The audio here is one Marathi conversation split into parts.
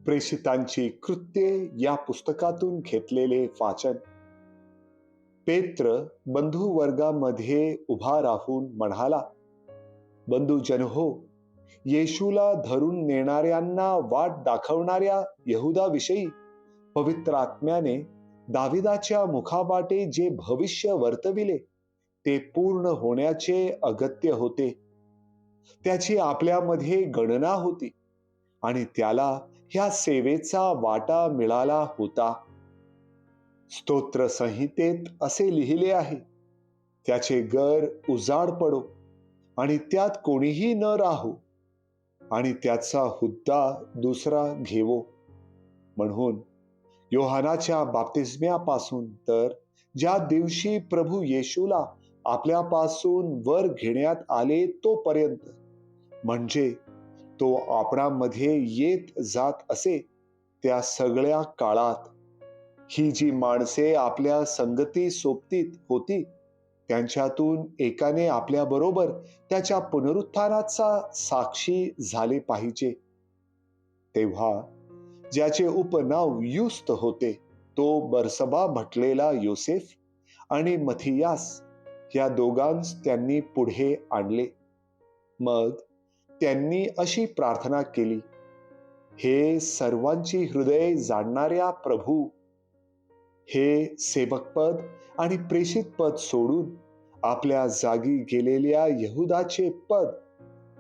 प्रेषितांची कृत्ये या पुस्तकातून घेतलेले वाचन. पेत्र बंधू वर्गामध्ये उभा राहून म्हणाला, बंधुजन हो, येशूला धरून नेणाऱ्यांना वाट दाखवणाऱ्या यहुदाविषयी पवित्र आत्म्याने दाविदाच्या मुखावाटे जे भविष्य वर्तविले ते पूर्ण होण्याचे अगत्य होते. त्याची आपल्यामध्ये गणना होती आणि त्याला ह्या सेवेचा वाटा मिळाला होता. स्तोत्र संहितेत असे लिहिले आहे, त्याचे घर उजाड पडो आणि त्यात कोणीही न राहू आणि त्याचा हुद्दा दुसरा घेवो. म्हणून योहानाच्या बाप्तिस्म्यापासून तर ज्या दिवशी प्रभू येशूला आपल्यापासून वर घेण्यात आले तोपर्यंत, म्हणजे तो आपणामध्ये येत जात असे त्या सगळ्या काळात, ही जी माणसे आपल्या संगती सोबतीत होती त्यांच्यातून एकाने आपल्या बरोबर त्याच्या पुनरुत्थानाचा साक्षी झाले पाहिजे. तेव्हा ज्याचे उपनाव युस्त होते तो बरसबा म्हटलेला योसेफ आणि मथियास या दोघांस त्यांनी पुढे आणले. मग त्यांनी अशी प्रार्थना केली, हे सर्वांची हृदय जाणणाऱ्या प्रभू, हे सेवकपद आणि प्रेषित पद सोडून आपल्या जागी गेलेल्या यहुदाचे पद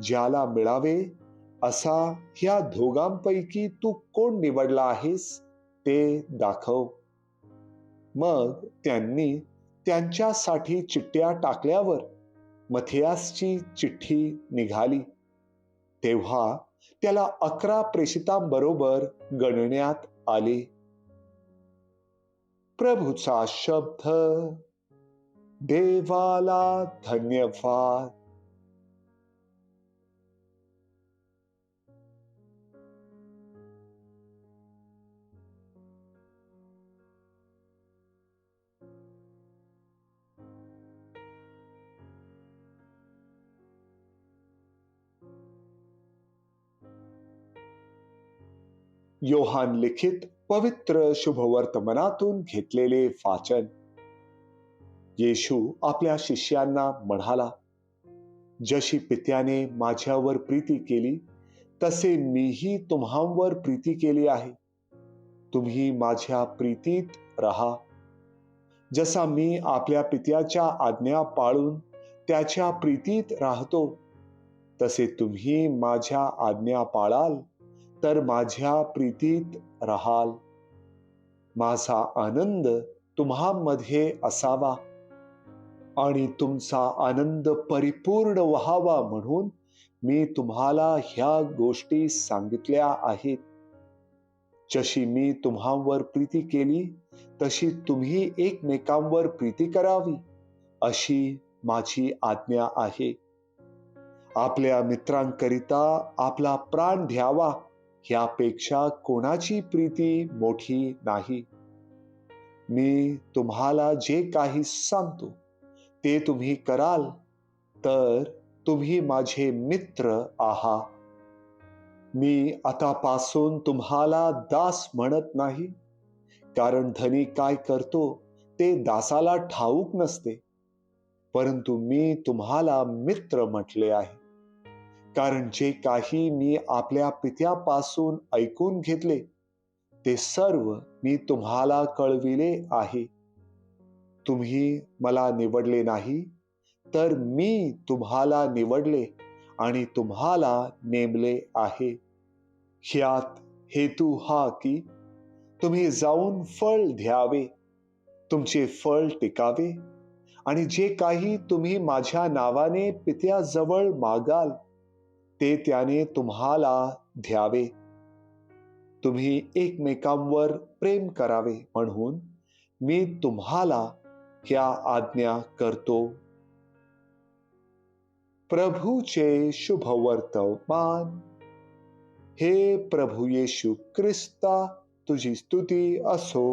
ज्याला मिळावे असा ह्या दोघांपैकी तू कोण निवडला आहेस ते दाखव. मग त्यांनी त्यांच्यासाठी चिठ्ठ्या टाकल्यावर मथियासची चिठ्ठी निघाली. तेव्हा त्याला 11 प्रेषितांबरोबर गणण्यात आले. प्रभूचा शब्द. देवाला धन्यवाद. योहान लिखित पवित्र शुभवर्तमानातून घेतलेले वाचन. येशू आपल्या शिष्यांना म्हणाला, जशी पित्याने माझ्यावर प्रीती केली तसे मीही तुम्हांवर प्रीती केली आहे. तुम्ही माझ्या प्रीतीत राहा. जसा मी आपल्या पित्याच्या आज्ञा पाळून त्याच्या प्रीतीत राहतो, तसे तुम्ही माझ्या आज्ञा पाळाल तर माझ्या प्रीतीत राहाल. माझा आनंद तुम्हामध्ये असावा आणि तुमचा आनंद परिपूर्ण व्हावा म्हणून मी तुम्हाला ह्या गोष्टी सांगितल्या आहेत. जशी मी तुम्हांवर प्रीती केली तशी तुम्ही एकमेकांवर प्रीती करावी, अशी माझी आज्ञा आहे. आपल्या मित्रांकरिता आपला प्राण द्यावा ह्यापेक्षा कोणाची प्रीती मोठी नाही. मी तुम्हाला जे काही सांगतो ते तुम्ही कराल तर तुम्ही माझे मित्र आहात. मी आतापासून तुम्हाला दास म्हणत नाही, कारण धनी काय करतो ते दासाला ठाऊक नसते, परंतु मी तुम्हाला मित्र म्हटले आहे, कारण जे काही मी आपल्या पित्यापासून ऐकून घेतले ते सर्व मी तुम्हाला कळविले आहे. तुम्ही मला निवडले नाही, तर मी तुम्हाला निवडले आणि तुम्हाला नेमले आहे. ह्यात हेतू हा की तुम्ही जाऊन फळ द्यावे, तुमचे फळ टिकावे आणि जे काही तुम्ही माझ्या नावाने पित्याजवळ मागाल ते त्याने तुम्हाला द्यावे. तुम्ही एकमेकांवर प्रेम करावे म्हणून मी तुम्हाला ह्या आज्ञा करतो. प्रभूचे शुभवर्तमान. हे प्रभू येशू ख्रिस्ता, तुझी स्तुती असो.